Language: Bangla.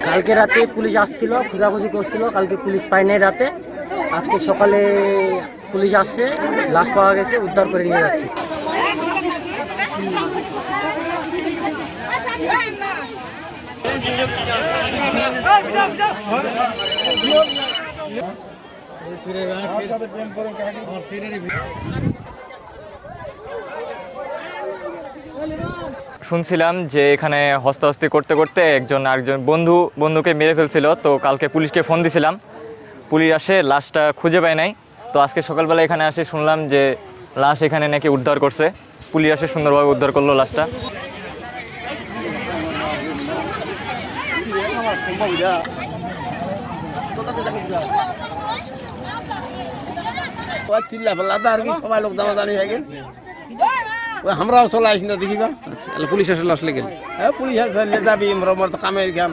কালকে রাতে পুলিশ আসছিল, খোঁজাখুঁজি করছিল, কালকে পুলিশ পায় নাই রাতে। আজকে সকালে পুলিশ আসছে, লাশ পাওয়া গেছে, উদ্ধার করে নিয়ে যাচ্ছে। শুনছিলাম যে এখানে হস্তাহস্তি করতে করতে আরেকজন বন্ধুকে মেরে ফেলছিল। তো কালকে পুলিশকে ফোন দিছিলাম, পুলিশ আসে, লাশটা খুঁজে পায় নাই। তো আজকে সকালবেলা এখানে আসে শুনলাম যে লাশ এখানে নাকি উদ্ধার করছে, পুলিশ আসে সুন্দরভাবে উদ্ধার করলো লাশটা। সবাই লোক দাঁড়াদাঁড়ি হয়ে গেল, আমরাও চলে আসি না দেখিবা। পুলিশ আসলে আসলে গেল, হ্যাঁ পুলিশ আসলে যাবি, আমার তো কামের গান।